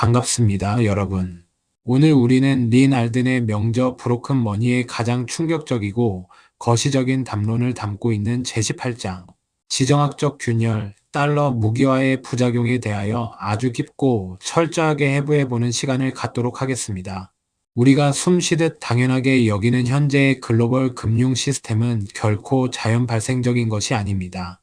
반갑습니다, 여러분. 오늘 우리는 린 알든의 명저 브로큰 머니의 가장 충격적이고 거시적인 담론을 담고 있는 제18장, 지정학적 균열, 달러 무기화의 부작용에 대하여 아주 깊고 철저하게 해부해보는 시간을 갖도록 하겠습니다. 우리가 숨쉬듯 당연하게 여기는 현재의 글로벌 금융 시스템은 결코 자연 발생적인 것이 아닙니다.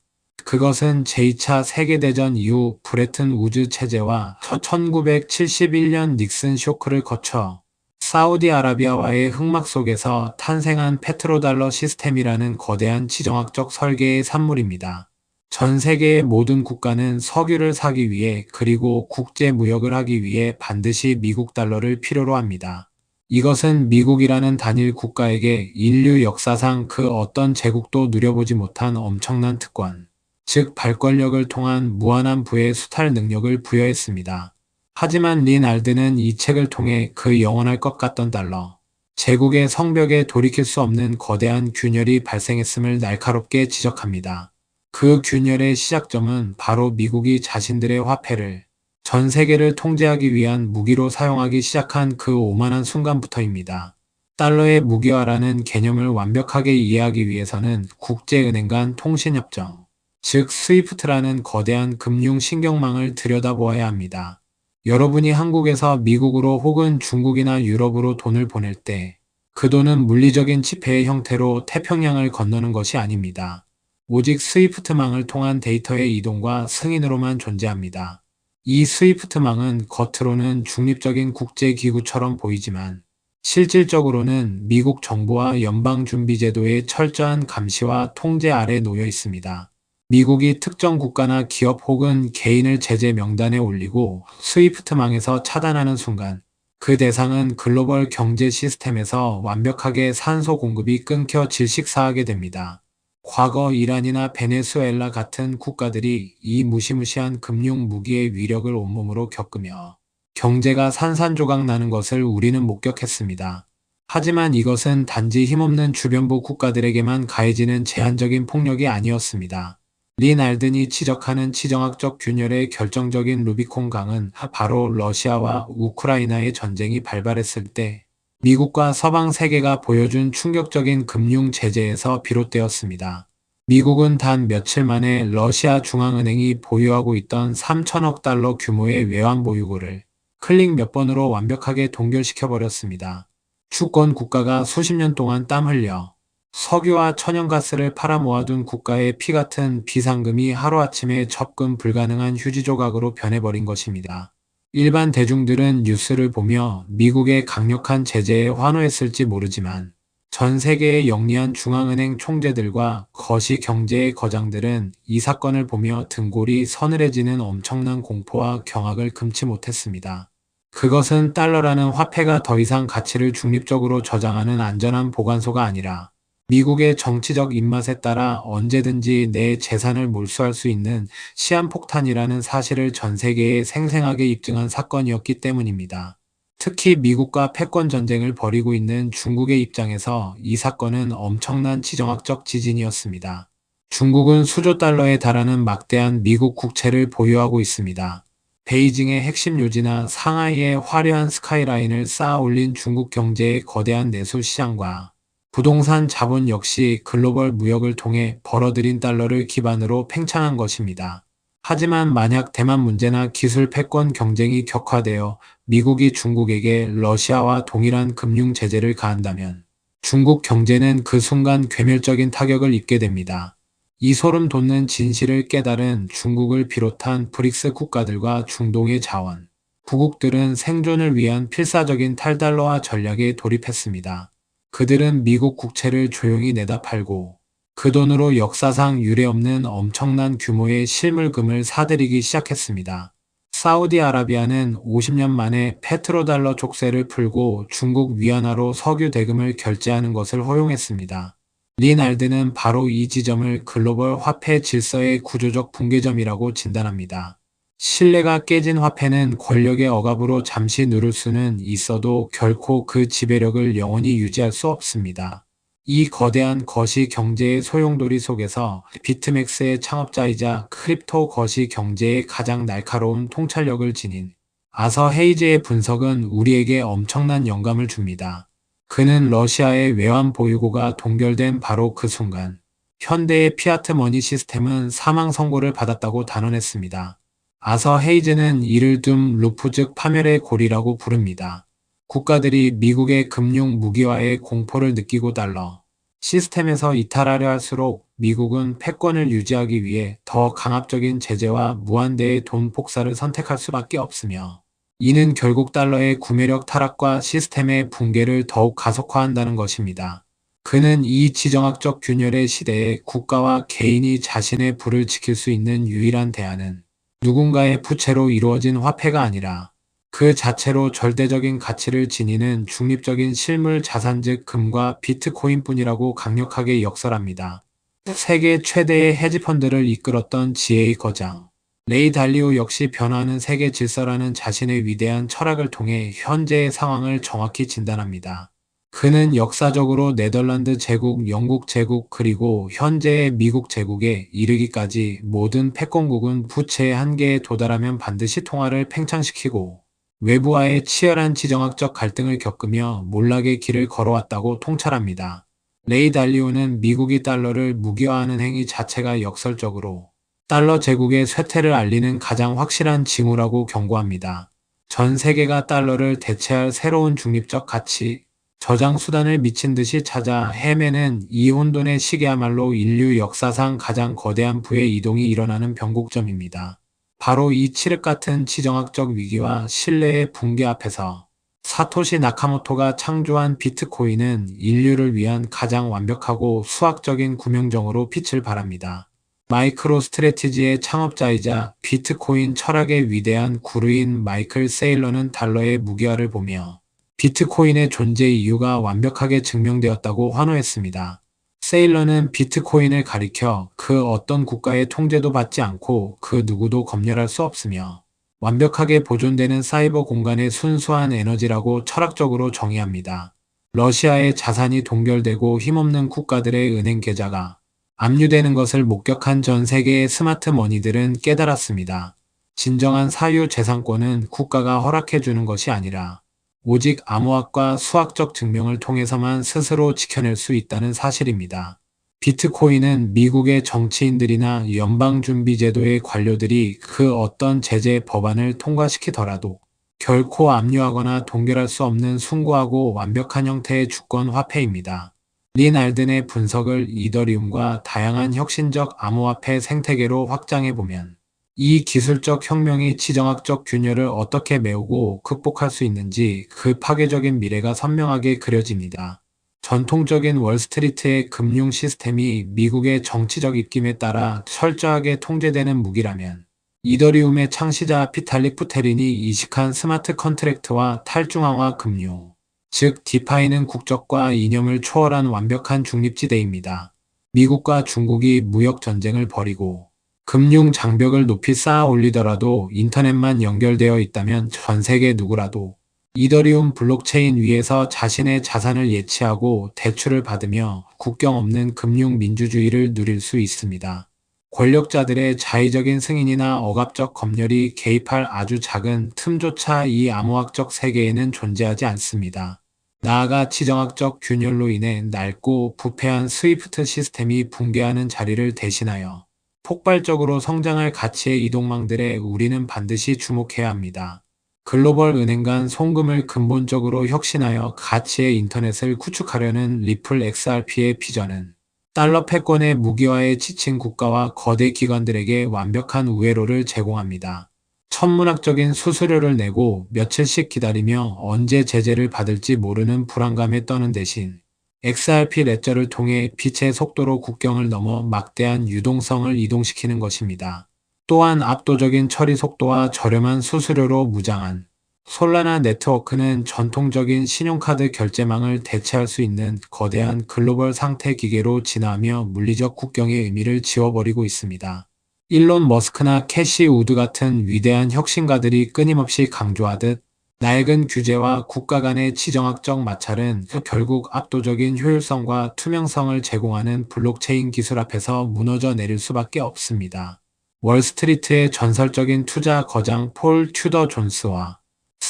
그것은 제2차 세계대전 이후 브레튼 우즈 체제와 1971년 닉슨 쇼크를 거쳐 사우디아라비아와의 흑막 속에서 탄생한 페트로달러 시스템이라는 거대한 지정학적 설계의 산물입니다. 전 세계의 모든 국가는 석유를 사기 위해 그리고 국제 무역을 하기 위해 반드시 미국 달러를 필요로 합니다. 이것은 미국이라는 단일 국가에게 인류 역사상 그 어떤 제국도 누려보지 못한 엄청난 특권, 즉 발권력을 통한 무한한 부의 수탈 능력을 부여했습니다. 하지만 린 알든은 이 책을 통해 그 영원할 것 같던 달러, 제국의 성벽에 돌이킬 수 없는 거대한 균열이 발생했음을 날카롭게 지적합니다. 그 균열의 시작점은 바로 미국이 자신들의 화폐를 전 세계를 통제하기 위한 무기로 사용하기 시작한 그 오만한 순간부터입니다. 달러의 무기화라는 개념을 완벽하게 이해하기 위해서는 국제은행 간 통신협정, 즉 스위프트라는 거대한 금융 신경망을 들여다보아야 합니다. 여러분이 한국에서 미국으로 혹은 중국이나 유럽으로 돈을 보낼 때 그 돈은 물리적인 지폐의 형태로 태평양을 건너는 것이 아닙니다. 오직 스위프트망을 통한 데이터의 이동과 승인으로만 존재합니다. 이 스위프트망은 겉으로는 중립적인 국제기구처럼 보이지만 실질적으로는 미국 정부와 연방준비제도의 철저한 감시와 통제 아래 놓여 있습니다. 미국이 특정 국가나 기업 혹은 개인을 제재 명단에 올리고 스위프트망에서 차단하는 순간 그 대상은 글로벌 경제 시스템에서 완벽하게 산소 공급이 끊겨 질식사하게 됩니다. 과거 이란이나 베네수엘라 같은 국가들이 이 무시무시한 금융 무기의 위력을 온몸으로 겪으며 경제가 산산조각 나는 것을 우리는 목격했습니다. 하지만 이것은 단지 힘없는 주변부 국가들에게만 가해지는 제한적인 폭력이 아니었습니다. 린 알든이 지적하는 지정학적 균열의 결정적인 루비콘 강은 바로 러시아와 우크라이나의 전쟁이 발발했을 때 미국과 서방 세계가 보여준 충격적인 금융 제재에서 비롯되었습니다. 미국은 단 며칠 만에 러시아 중앙은행이 보유하고 있던 3천억 달러 규모의 외환 보유고를 클릭 몇 번으로 완벽하게 동결시켜버렸습니다. 주권 국가가 수십 년 동안 땀 흘려 석유와 천연가스를 팔아 모아둔 국가의 피 같은 비상금이 하루아침에 접근 불가능한 휴지 조각으로 변해버린 것입니다. 일반 대중들은 뉴스를 보며 미국의 강력한 제재에 환호했을지 모르지만 전 세계의 영리한 중앙은행 총재들과 거시 경제의 거장들은 이 사건을 보며 등골이 서늘해지는 엄청난 공포와 경악을 금치 못했습니다. 그것은 달러라는 화폐가 더 이상 가치를 중립적으로 저장하는 안전한 보관소가 아니라 미국의 정치적 입맛에 따라 언제든지 내 재산을 몰수할 수 있는 시한폭탄이라는 사실을 전 세계에 생생하게 입증한 사건이었기 때문입니다. 특히 미국과 패권 전쟁을 벌이고 있는 중국의 입장에서 이 사건은 엄청난 지정학적 지진이었습니다. 중국은 수조 달러에 달하는 막대한 미국 국채를 보유하고 있습니다. 베이징의 핵심 요지나 상하이의 화려한 스카이라인을 쌓아 올린 중국 경제의 거대한 내수 시장과 부동산 자본 역시 글로벌 무역을 통해 벌어들인 달러를 기반으로 팽창한 것입니다. 하지만 만약 대만 문제나 기술 패권 경쟁이 격화되어 미국이 중국에게 러시아와 동일한 금융 제재를 가한다면 중국 경제는 그 순간 괴멸적인 타격을 입게 됩니다. 이 소름 돋는 진실을 깨달은 중국을 비롯한 브릭스 국가들과 중동의 자원, 부국들은 생존을 위한 필사적인 탈달러화 전략에 돌입했습니다. 그들은 미국 국채를 조용히 내다 팔고 그 돈으로 역사상 유례없는 엄청난 규모의 실물금을 사들이기 시작했습니다. 사우디아라비아는 50년 만에 페트로달러 족쇄를 풀고 중국 위안화로 석유 대금을 결제하는 것을 허용했습니다. 린 알든은 바로 이 지점을 글로벌 화폐 질서의 구조적 붕괴점이라고 진단합니다. 신뢰가 깨진 화폐는 권력의 억압으로 잠시 누를 수는 있어도 결코 그 지배력을 영원히 유지할 수 없습니다. 이 거대한 거시 경제의 소용돌이 속에서 비트맥스의 창업자이자 크립토 거시 경제의 가장 날카로운 통찰력을 지닌 아서 헤이즈의 분석은 우리에게 엄청난 영감을 줍니다. 그는 러시아의 외환 보유고가 동결된 바로 그 순간, 현대의 피아트 머니 시스템은 사망 선고를 받았다고 단언했습니다. 아서 헤이즈는 이를 둠 루프 즉 파멸의 고리라고 부릅니다. 국가들이 미국의 금융 무기화에 공포를 느끼고 달러 시스템에서 이탈하려 할수록 미국은 패권을 유지하기 위해 더 강압적인 제재와 무한대의 돈 폭사를 선택할 수밖에 없으며, 이는 결국 달러의 구매력 타락과 시스템의 붕괴를 더욱 가속화한다는 것입니다. 그는 이 지정학적 균열의 시대에 국가와 개인이 자신의 부를 지킬 수 있는 유일한 대안은 누군가의 부채로 이루어진 화폐가 아니라 그 자체로 절대적인 가치를 지니는 중립적인 실물 자산 즉 금과 비트코인뿐이라고 강력하게 역설합니다. 세계 최대의 헤지펀드를 이끌었던 지혜의 거장 레이 달리오 역시 변화하는 세계 질서라는 자신의 위대한 철학을 통해 현재의 상황을 정확히 진단합니다. 그는 역사적으로 네덜란드 제국, 영국 제국, 그리고 현재의 미국 제국에 이르기까지 모든 패권국은 부채의 한계에 도달하면 반드시 통화를 팽창시키고 외부와의 치열한 지정학적 갈등을 겪으며 몰락의 길을 걸어왔다고 통찰합니다. 레이 달리오는 미국이 달러를 무기화하는 행위 자체가 역설적으로 달러 제국의 쇠퇴를 알리는 가장 확실한 징후라고 경고합니다. 전 세계가 달러를 대체할 새로운 중립적 가치, 저장 수단을 미친 듯이 찾아 헤매는 이 혼돈의 시기야말로 인류 역사상 가장 거대한 부의 이동이 일어나는 변곡점입니다. 바로 이 칠흑 같은 지정학적 위기와 신뢰의 붕괴 앞에서 사토시 나카모토가 창조한 비트코인은 인류를 위한 가장 완벽하고 수학적인 구명정으로 빛을 발합니다. 마이크로 스트래티지의 창업자이자 비트코인 철학의 위대한 구루인 마이클 세일러는 달러의 무기화를 보며 비트코인의 존재 이유가 완벽하게 증명되었다고 환호했습니다. 세일러는 비트코인을 가리켜 그 어떤 국가의 통제도 받지 않고 그 누구도 검열할 수 없으며 완벽하게 보존되는 사이버 공간의 순수한 에너지라고 철학적으로 정의합니다. 러시아의 자산이 동결되고 힘없는 국가들의 은행 계좌가 압류되는 것을 목격한 전 세계의 스마트 머니들은 깨달았습니다. 진정한 사유재산권은 국가가 허락해주는 것이 아니라 오직 암호학과 수학적 증명을 통해서만 스스로 지켜낼 수 있다는 사실입니다. 비트코인은 미국의 정치인들이나 연방준비제도의 관료들이 그 어떤 제재 법안을 통과시키더라도 결코 압류하거나 동결할 수 없는 숭고하고 완벽한 형태의 주권 화폐입니다. 린 알든의 분석을 이더리움과 다양한 혁신적 암호화폐 생태계로 확장해보면 이 기술적 혁명이 지정학적 균열을 어떻게 메우고 극복할 수 있는지 그 파괴적인 미래가 선명하게 그려집니다. 전통적인 월스트리트의 금융 시스템이 미국의 정치적 입김에 따라 철저하게 통제되는 무기라면 이더리움의 창시자 비탈릭 부테린이 이식한 스마트 컨트랙트와 탈중앙화 금융, 즉 디파이는 국적과 이념을 초월한 완벽한 중립지대입니다. 미국과 중국이 무역 전쟁을 벌이고 금융 장벽을 높이 쌓아 올리더라도 인터넷만 연결되어 있다면 전 세계 누구라도 이더리움 블록체인 위에서 자신의 자산을 예치하고 대출을 받으며 국경 없는 금융 민주주의를 누릴 수 있습니다. 권력자들의 자의적인 승인이나 억압적 검열이 개입할 아주 작은 틈조차 이 암호학적 세계에는 존재하지 않습니다. 나아가 지정학적 균열로 인해 낡고 부패한 스위프트 시스템이 붕괴하는 자리를 대신하여 폭발적으로 성장할 가치의 이동망들에 우리는 반드시 주목해야 합니다. 글로벌 은행 간 송금을 근본적으로 혁신하여 가치의 인터넷을 구축하려는 리플 XRP의 비전은 달러 패권의 무기화에 지친 국가와 거대 기관들에게 완벽한 우회로를 제공합니다. 천문학적인 수수료를 내고 며칠씩 기다리며 언제 제재를 받을지 모르는 불안감에 떠는 대신 XRP 레저를 통해 빛의 속도로 국경을 넘어 막대한 유동성을 이동시키는 것입니다. 또한 압도적인 처리 속도와 저렴한 수수료로 무장한 솔라나 네트워크는 전통적인 신용카드 결제망을 대체할 수 있는 거대한 글로벌 상태 기계로 진화하며 물리적 국경의 의미를 지워버리고 있습니다. 일론 머스크나 캐시 우드 같은 위대한 혁신가들이 끊임없이 강조하듯 낡은 규제와 국가 간의 지정학적 마찰은 결국 압도적인 효율성과 투명성을 제공하는 블록체인 기술 앞에서 무너져 내릴 수밖에 없습니다. 월스트리트의 전설적인 투자 거장 폴 튜더 존스와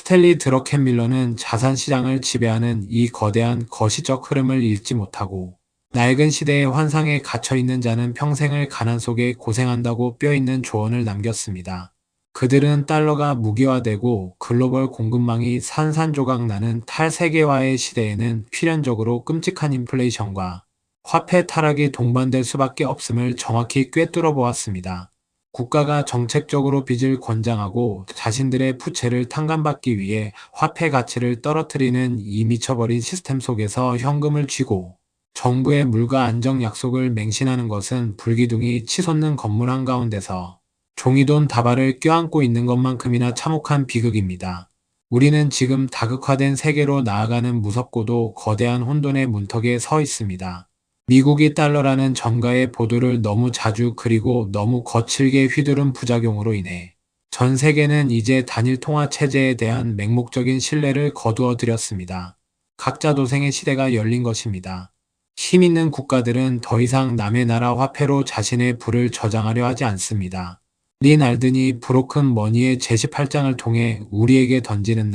스탠리 드러켄밀러는 자산 시장을 지배하는 이 거대한 거시적 흐름을 읽지 못하고 낡은 시대의 환상에 갇혀있는 자는 평생을 가난 속에 고생한다고 뼈있는 조언을 남겼습니다. 그들은 달러가 무기화되고 글로벌 공급망이 산산조각 나는 탈세계화의 시대에는 필연적으로 끔찍한 인플레이션과 화폐 타락이 동반될 수밖에 없음을 정확히 꿰뚫어 보았습니다. 국가가 정책적으로 빚을 권장하고 자신들의 부채를 탕감받기 위해 화폐 가치를 떨어뜨리는 이 미쳐버린 시스템 속에서 현금을 쥐고 정부의 물가 안정 약속을 맹신하는 것은 불기둥이 치솟는 건물 한가운데서 종이돈 다발을 껴안고 있는 것만큼이나 참혹한 비극입니다. 우리는 지금 다극화된 세계로 나아가는 무섭고도 거대한 혼돈의 문턱에 서 있습니다. 미국이 달러라는 정가의 보도를 너무 자주 그리고 너무 거칠게 휘두른 부작용으로 인해 전 세계는 이제 단일 통화 체제에 대한 맹목적인 신뢰를 거두어 들였습니다. 각자 도생의 시대가 열린 것입니다. 힘 있는 국가들은 더 이상 남의 나라 화폐로 자신의 부를 저장하려 하지 않습니다. 린 알든이 브로큰 머니의 제18장을 통해 우리에게 던지는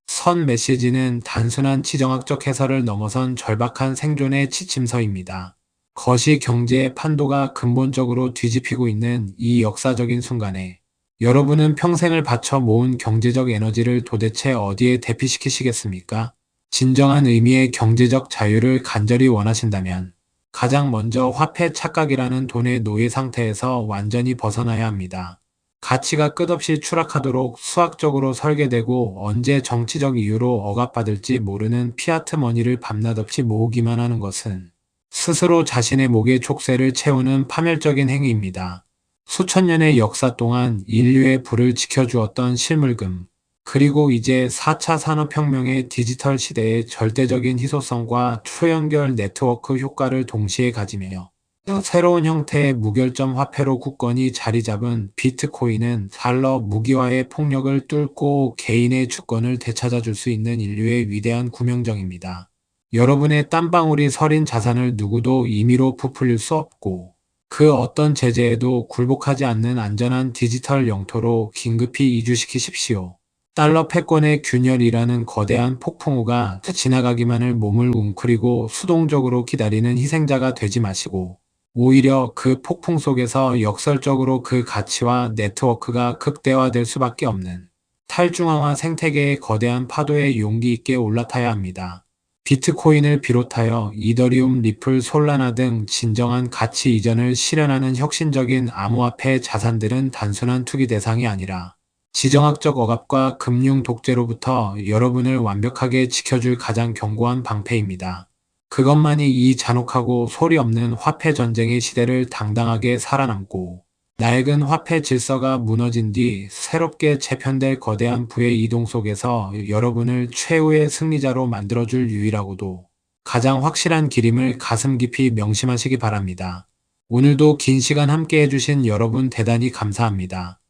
선 메시지는 단순한 지정학적 해설을 넘어선 절박한 생존의 지침서입니다. 거시 경제의 판도가 근본적으로 뒤집히고 있는 이 역사적인 순간에 여러분은 평생을 바쳐 모은 경제적 에너지를 도대체 어디에 대피시키시겠습니까? 진정한 의미의 경제적 자유를 간절히 원하신다면 가장 먼저 화폐 착각이라는 돈의 노예 상태에서 완전히 벗어나야 합니다. 가치가 끝없이 추락하도록 수학적으로 설계되고 언제 정치적 이유로 억압받을지 모르는 피아트 머니를 밤낮 없이 모으기만 하는 것은 스스로 자신의 목의 족쇄를 채우는 파멸적인 행위입니다. 수천 년의 역사 동안 인류의 부를 지켜주었던 실물금, 그리고 이제 4차 산업혁명의 디지털 시대의 절대적인 희소성과 초연결 네트워크 효과를 동시에 가지며 새로운 형태의 무결점 화폐로 굳건히 자리 잡은 비트코인은 달러 무기화의 폭력을 뚫고 개인의 주권을 되찾아줄 수 있는 인류의 위대한 구명정입니다. 여러분의 땀방울이 서린 자산을 누구도 임의로 부풀릴 수 없고 그 어떤 제재에도 굴복하지 않는 안전한 디지털 영토로 긴급히 이주시키십시오. 달러 패권의 균열이라는 거대한 폭풍우가 지나가기만을 몸을 웅크리고 수동적으로 기다리는 희생자가 되지 마시고 오히려 그 폭풍 속에서 역설적으로 그 가치와 네트워크가 극대화될 수밖에 없는 탈중앙화 생태계의 거대한 파도에 용기 있게 올라타야 합니다. 비트코인을 비롯하여 이더리움, 리플, 솔라나 등 진정한 가치 이전을 실현하는 혁신적인 암호화폐 자산들은 단순한 투기 대상이 아니라 지정학적 억압과 금융 독재로부터 여러분을 완벽하게 지켜줄 가장 견고한 방패입니다. 그것만이 이 잔혹하고 소리 없는 화폐 전쟁의 시대를 당당하게 살아남고 낡은 화폐 질서가 무너진 뒤 새롭게 재편될 거대한 부의 이동 속에서 여러분을 최후의 승리자로 만들어줄 유일하고도 가장 확실한 길임을 가슴 깊이 명심하시기 바랍니다. 오늘도 긴 시간 함께 해주신 여러분 대단히 감사합니다.